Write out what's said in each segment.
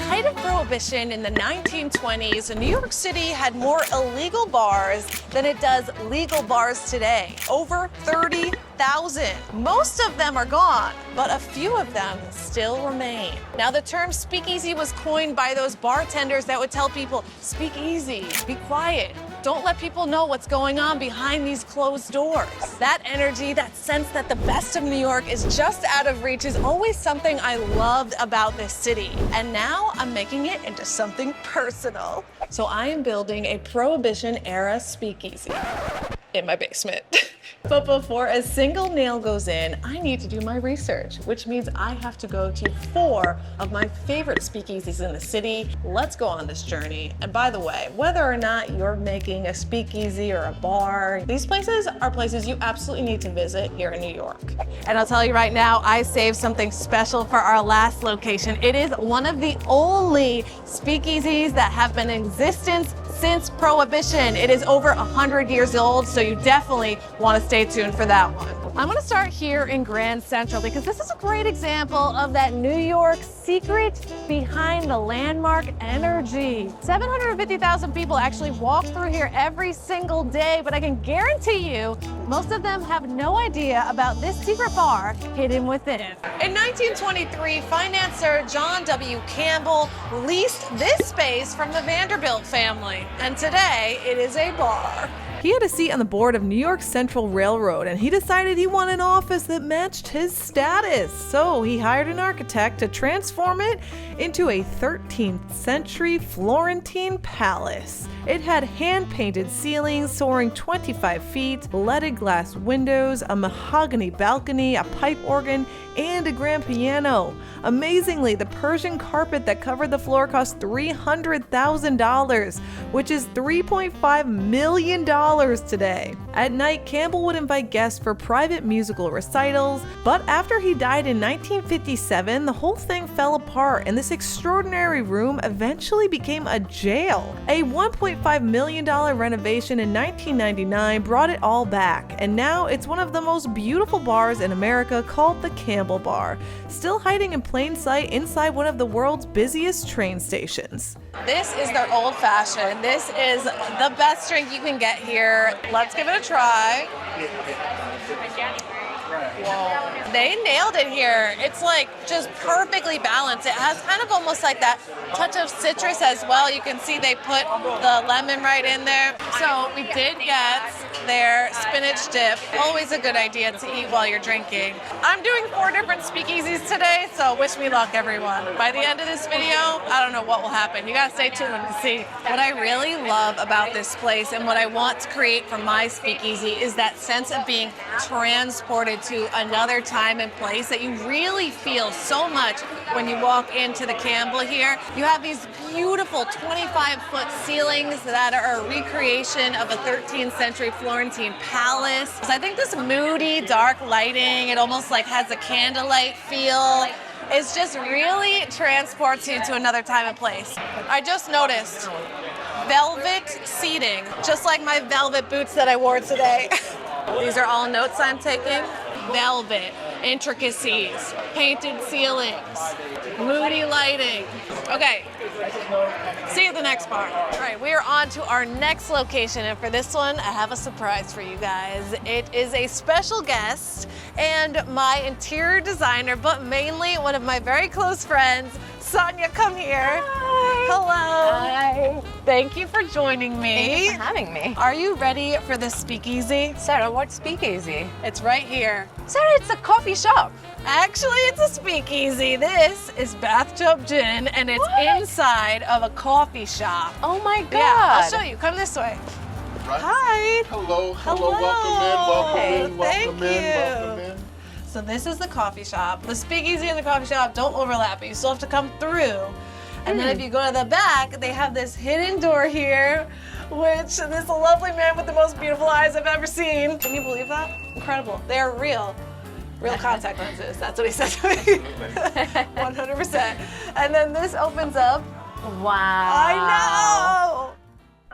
height of Prohibition in the 1920s, New York City had more illegal bars than it does legal bars today. Over 30,000. Most of them are gone, but a few of them still remain. Now, the term speakeasy was coined by those bartenders that would tell people, speak easy, be quiet. Don't let people know what's going on behind these closed doors. That energy, that sense that the best of New York is just out of reach is always something I loved about this city. And now I'm making it into something personal. So I am building a Prohibition-era speakeasy in my basement. But before a single nail goes in, I need to do my research, which means I have to go to 4 of my favorite speakeasies in the city. Let's go on this journey. And by the way, whether or not you're making a speakeasy or a bar, these places are places you absolutely need to visit here in New York. And I'll tell you right now, I saved something special for our last location. It is one of the only speakeasies that have been in existence since Prohibition. It is over 100 years old, so you definitely want to stay tuned for that one. I'm going to start here in Grand Central because this is a great example of that New York secret behind the landmark energy. 750,000 people actually walk through here every single day, but I can guarantee you most of them have no idea about this secret bar hidden within. In 1923, financier John W. Campbell leased this space from the Vanderbilt family, and today it is a bar. He had a seat on the board of New York Central Railroad, and he decided he wanted an office that matched his status. So he hired an architect to transform it into a 13th century Florentine palace. It had hand-painted ceilings soaring 25 feet, leaded glass windows, a mahogany balcony, a pipe organ, and a grand piano. Amazingly, the Persian carpet that covered the floor cost $300,000, which is $3.5 million today. At night, Campbell would invite guests for private musical recitals, but after he died in 1957, the whole thing fell apart, and this extraordinary room eventually became a jail. A $1.5 million renovation in 1999 brought it all back, and now it's one of the most beautiful bars in America called the Campbell Bar, still hiding in plain sight inside one of the world's busiest train stations. This is their old fashioned. This is the best drink you can get here. Let's give it a try. Whoa. They nailed it here. It's like just perfectly balanced. It has kind of almost like that touch of citrus as well. You can see they put the lemon right in there. So we did get their spinach dip. Always a good idea to eat while you're drinking. I'm doing 4 different speakeasies today, so wish me luck, everyone. By the end of this video, I don't know what will happen. You gotta stay tuned to see. What I really love about this place and what I want to create for my speakeasy is that sense of being transported to another time and place that you really feel so much when you walk into the Campbell here. You have these beautiful 25-foot ceilings that are a recreation of a 13th century Florentine palace. So I think this moody, dark lighting, it almost like has a candlelight feel. It just really transports you to another time and place. I just noticed velvet seating, just like my velvet boots that I wore today. These are all notes I'm taking. Velvet, intricacies, painted ceilings, moody lighting. Okay, see you at the next bar. All right, we are on to our next location, and for this one, I have a surprise for you guys. It is a special guest and my interior designer, but mainly one of my very close friends. Sonia, come here. Hi. Hello. Hi. Thank you for joining me. Thank you for having me. Are you ready for the speakeasy? Sarah, what's Speakeasy? It's right here. Sarah, it's a coffee shop. Actually, it's a speakeasy. This is Bathtub Gin, and it's inside of a coffee shop. Oh my God. Yeah, I'll show you. Come this way. Right. Hi. Hello, Hello. welcome in, Thank you. welcome in. So this is the coffee shop. The speakeasy and the coffee shop don't overlap, but you still have to come through. And then if you go to the back, they have this hidden door here, which this lovely man with the most beautiful eyes I've ever seen. Can you believe that? Incredible. They are real contact lenses. That's what he said to me. 100%. And then this opens up. Wow. I know.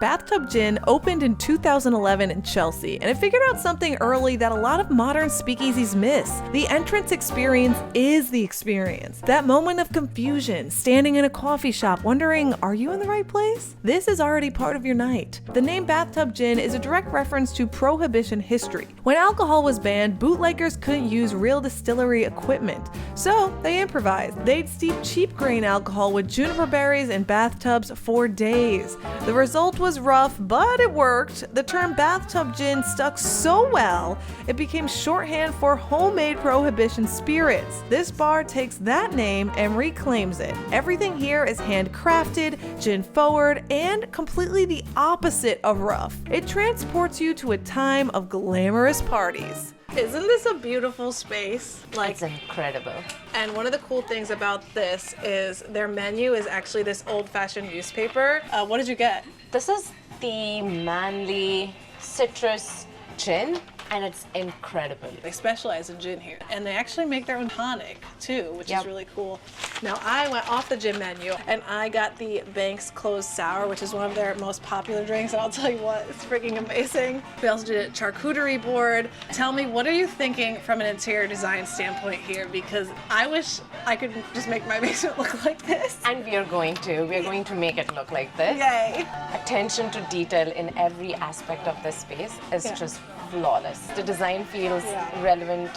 Bathtub Gin opened in 2011 in Chelsea, and it figured out something early that a lot of modern speakeasies miss. The entrance experience is the experience. That moment of confusion, standing in a coffee shop wondering, are you in the right place? This is already part of your night. The name Bathtub Gin is a direct reference to Prohibition history. When alcohol was banned, bootleggers couldn't use real distillery equipment, so they improvised. They'd steep cheap grain alcohol with juniper berries in bathtubs for days. The result was rough, but it worked. The term bathtub gin stuck so well, it became shorthand for homemade Prohibition spirits. This bar takes that name and reclaims it. Everything here is handcrafted, gin forward, and completely the opposite of rough. It transports you to a time of glamorous parties. Isn't this a beautiful space? It's incredible. And one of the cool things about this is their menu is actually this old-fashioned newspaper. What did you get? This is the manly citrus gin, and it's incredible. They specialize in gin here, and they actually make their own tonic too, which is really cool. Now I went off the gin menu and I got the Banks Closed Sour, which is one of their most popular drinks, and I'll tell you what, it's freaking amazing. We also did a charcuterie board. Tell me, what are you thinking from an interior design standpoint here? Because I wish I could just make my basement look like this. And we are going to make it look like this. Yay. Attention to detail in every aspect of this space is just flawless. The design feels relevant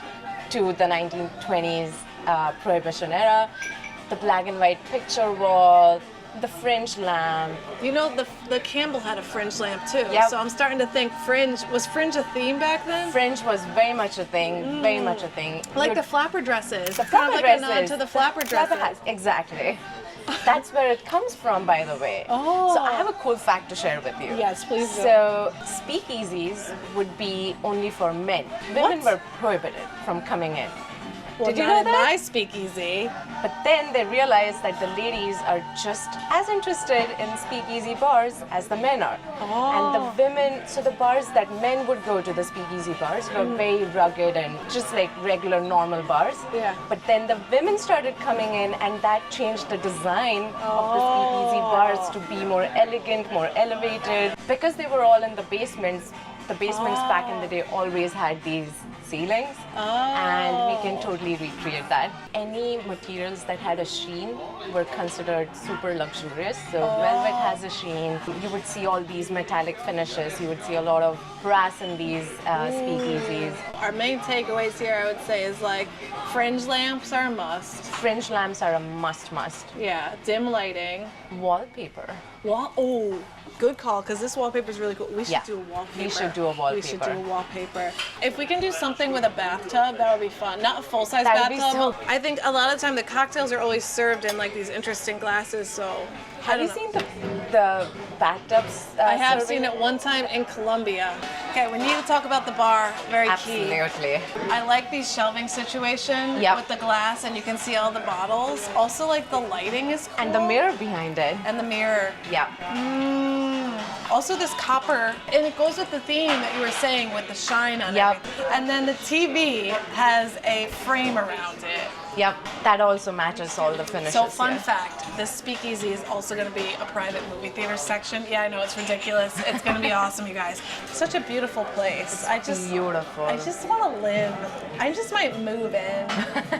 to the 1920s Prohibition era. The black and white picture wall, the fringe lamp. You know, the Campbell had a fringe lamp too. Yep. So I'm starting to think was fringe a theme back then? Fringe was very much a thing, very much a thing. Like the flapper dresses. The Kind flapper of like dresses. a nod to the flapper dresses. Exactly. That's where it comes from, by the way. Oh. So I have a cool fact to share with you. Yes, please do. So speakeasies would be only for men. Women were prohibited from coming in. Well, Did you not know in that? my speakeasy. But then they realized that the ladies are just as interested in speakeasy bars as the men are. And the women, so the bars that men would go to, the speakeasy bars, were very rugged and just like regular normal bars. Yeah. But then the women started coming in, and that changed the design of the speakeasy bars to be more elegant, more elevated. Because they were all in the basements back in the day always had these ceilings, and we can totally recreate that. Any materials that had a sheen were considered super luxurious. So velvet has a sheen. You would see all these metallic finishes. You would see a lot of brass in these speakeasies. Our main takeaways here, I would say, is like fringe lamps are a must. Fringe lamps are a must. Yeah, dim lighting. Wallpaper. Good call, because this wallpaper is really cool. We should do a wallpaper. We should do a wallpaper. We should do a wallpaper. If we can do something with a bathtub, that would be fun. Not a full-size That would be bathtub. so- I think a lot of the time the cocktails are always served in like these interesting glasses, so Have you seen the bathtubs? I have serving? seen it one time in Colombia. Okay, we need to talk about the bar. Very key. Absolutely. I like these shelving situation with the glass, and you can see all the bottles. Also, like the lighting is cool. And the mirror behind it. And the mirror. Yeah. Also this copper, and it goes with the theme that you were saying with the shine on Yep. it. And then the TV has a frame around it. Yep, that also matches all the finishes. So fun here. fact, this speakeasy is also going to be a private movie theater section. Yeah, I know, it's ridiculous. It's going to be awesome, you guys. Such a beautiful place. Beautiful. I just want to live. I just might move in,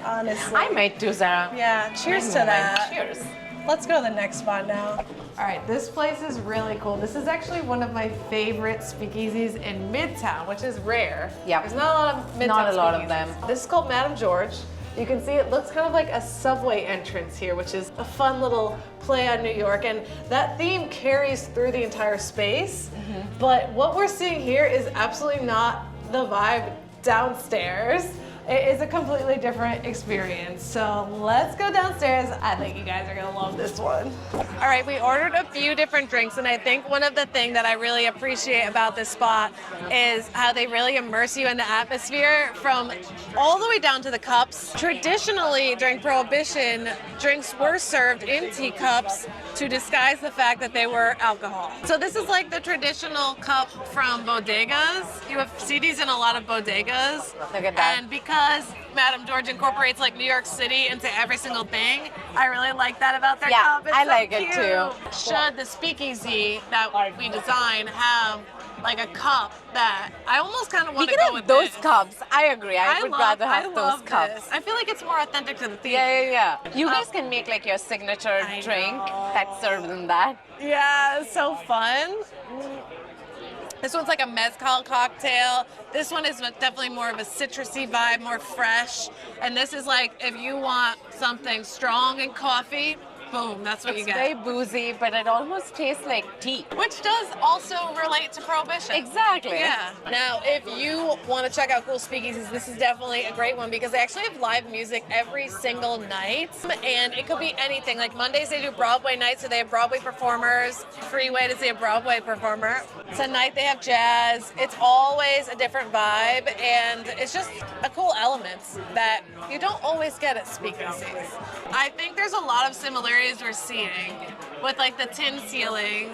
honestly. I might too, Sarah. Yeah, cheers to that. Cheers. Let's go to the next spot now. All right, this place is really cool. This is actually one of my favorite speakeasies in Midtown, which is rare. Yep. There's not a lot of Midtown Not a lot of speakeasies. them. This is called Madame George. You can see it looks kind of like a subway entrance here, which is a fun little play on New York. And that theme carries through the entire space. But what we're seeing here is absolutely not the vibe downstairs. It is a completely different experience. So let's go downstairs. I think you guys are gonna love this one. All right, we ordered a few different drinks, and I think one of the things that I really appreciate about this spot is how they really immerse you in the atmosphere from all the way down to the cups. Traditionally, during Prohibition, drinks were served in teacups to disguise the fact that they were alcohol. So this is like the traditional cup from bodegas. You see these in a lot of bodegas. Look at that. And because because Madame George incorporates like New York City into every single thing. I really like that about their Yeah, cup. It's I so like it cute. too. Should the Speakeasy that we design have like a cup that I almost kind of We want to can go have with those this. cups. I agree. I would rather I have love those cups. this. I feel like it's more authentic to the theme. Yeah. You guys can make like your signature I drink know. that's served in that. Yeah, it's so fun. This one's like a mezcal cocktail. This one is definitely more of a citrusy vibe, more fresh. And this is like, if you want something strong and coffee, boom, that's what you It's get. very boozy, but it almost tastes like tea. Which does also relate to Prohibition. Exactly. Yeah. Now, if you want to check out cool speakeasies, this is definitely a great one because they actually have live music every single night. And it could be anything. Like Mondays, they do Broadway nights, so they have Broadway performers. Free way to see a Broadway performer. Tonight, they have jazz. It's always a different vibe, and it's just a cool element that you don't always get at speakeasies. I think there's a lot of similarities we're seeing with like the tin ceiling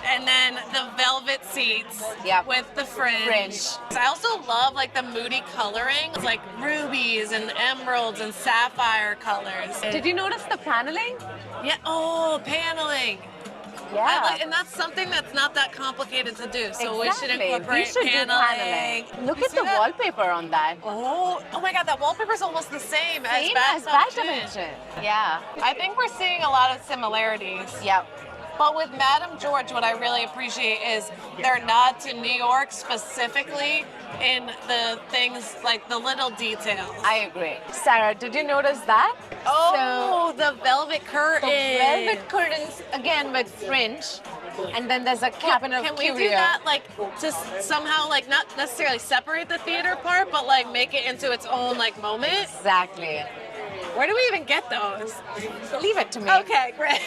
and then the velvet seats Yep. with the fringe. I also love like the moody coloring. It's like rubies and emeralds and sapphire colors. Did you notice the paneling? Yeah, oh, paneling. Yeah. And that's something that's not that complicated to do. So we should Exactly. incorporate We should do paneling. Look You at see the that? wallpaper on that. Oh my God, that wallpaper's almost the same Same as as Bathtub Bathtub Gin. Gin. Yeah. I think we're seeing a lot of similarities. Yep. But with Madame George, what I really appreciate is their nod to New York specifically in the things like the little details. I agree. Sarah, did you notice that? Oh, the velvet curtain. The velvet curtains, again with fringe. And then there's a cabin of Can we curio. do that, like, to somehow, like, not necessarily separate the theater part, but like make it into its own like moment? Exactly. Where do we even get those? Leave it to me. Okay, great.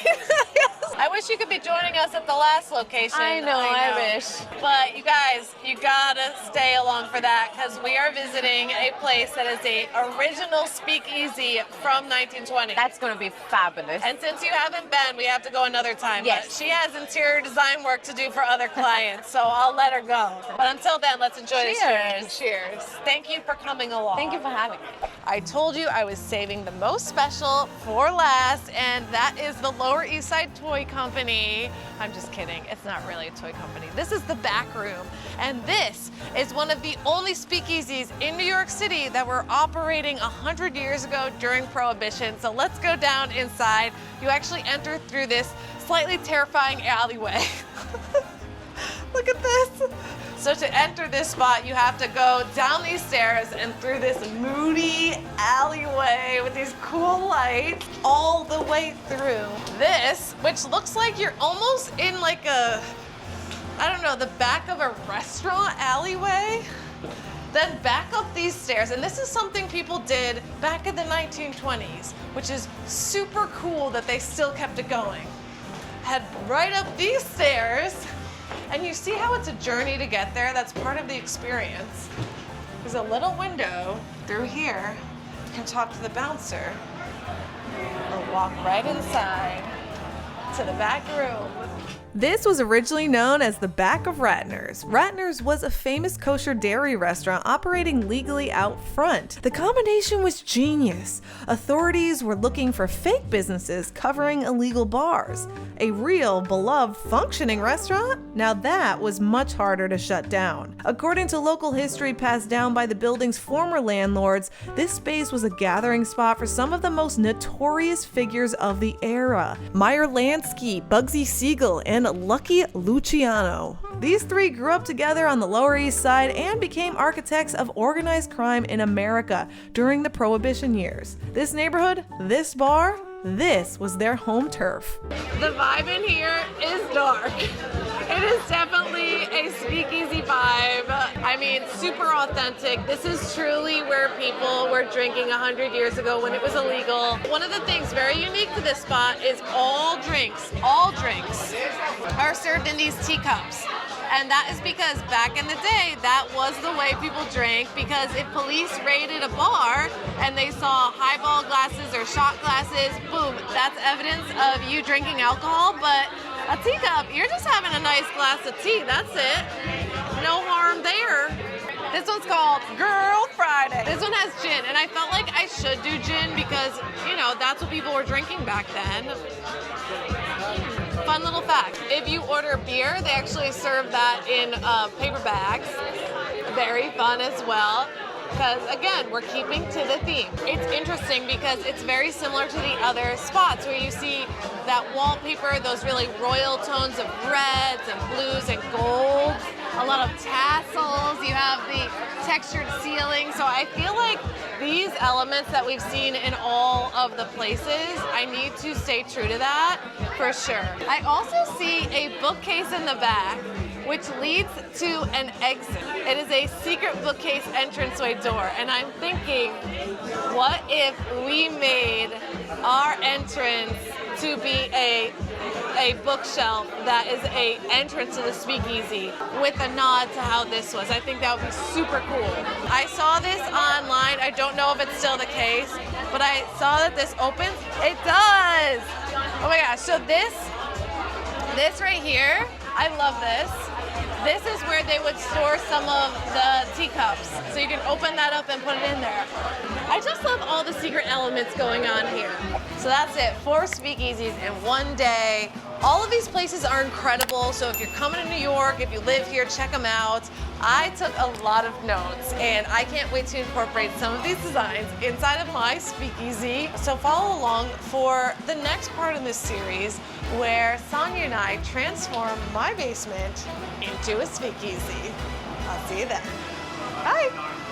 I wish you could be joining us at the last location. I know, I wish. But you guys, you gotta stay along for that because we are visiting a place that is a original speakeasy from 1920. That's going to be fabulous. And since you haven't been, we have to go another time. Yes. But she has interior design work to do for other clients, so I'll let her go. But until then, let's enjoy this drink. Cheers. Thank you for coming along. Thank you for having me. I told you I was saving the most special for last, and that is the Lower East Side Toy Company. I'm just kidding. It's not really a toy company. This is the Backroom, and this is one of the only speakeasies in New York City that were operating 100 years ago during Prohibition. So let's go down inside. You actually enter through this slightly terrifying alleyway. Look at this. So to enter this spot, you have to go down these stairs and through this moody alleyway with these cool lights all the way through. This, which looks like you're almost in like a, I don't know, the back of a restaurant alleyway. Then back up these stairs, and this is something people did back in the 1920s, which is super cool that they still kept it going. Head right up these stairs, and you see how it's a journey to get there? That's part of the experience. There's a little window through here. You can talk to the bouncer. Or walk right inside to the back room. This was originally known as the Back of Ratner's. Ratner's was a famous kosher dairy restaurant operating legally out front. The combination was genius. Authorities were looking for fake businesses covering illegal bars. A real, beloved, functioning restaurant? Now that was much harder to shut down. According to local history passed down by the building's former landlords, this space was a gathering spot for some of the most notorious figures of the era. Meyer Lansky, Bugsy Siegel, and Lucky Luciano. These three grew up together on the Lower East Side and became architects of organized crime in America during the Prohibition years. This neighborhood, this bar, this was their home turf. The vibe in here is dark. It is definitely a speakeasy vibe. I mean, super authentic. This is truly where people were drinking 100 years ago when it was illegal. One of the things very unique to this spot is all drinks are served in these teacups. And that is because back in the day, that was the way people drank, because if police raided a bar and they saw highball glasses or shot glasses, boom, that's evidence of you drinking alcohol. But a teacup, you're just having a nice glass of tea, that's it. No harm there. This one's called Girl Friday. This one has gin, and I felt like I should do gin because, you know, that's what people were drinking back then. Fun little fact, if you order beer, they actually serve that in paper bags. Very fun as well. Because again, we're keeping to the theme. It's interesting because it's very similar to the other spots where you see that wallpaper, those really royal tones of reds and blues and golds, a lot of tassels, you have the textured ceiling. So I feel like these elements that we've seen in all of the places, I need to stay true to that for sure. I also see a bookcase in the back, which leads to an exit. It is a secret bookcase entranceway door, and I'm thinking, what if we made our entrance to be a bookshelf that is a entrance to the speakeasy with a nod to how this was? I think that would be super cool. I saw this online. I don't know if it's still the case, but I saw that this opens. It does! Oh my gosh, so this right here, I love this. This is where they would store some of the teacups. So you can open that up and put it in there. I just love all the secret elements going on here. So that's it, 4 speakeasies in one day. All of these places are incredible. So if you're coming to New York, if you live here, check them out. I took a lot of notes and I can't wait to incorporate some of these designs inside of my speakeasy. So follow along for the next part in this series where Sonia and I transform my basement into a speakeasy. I'll see you then. Bye.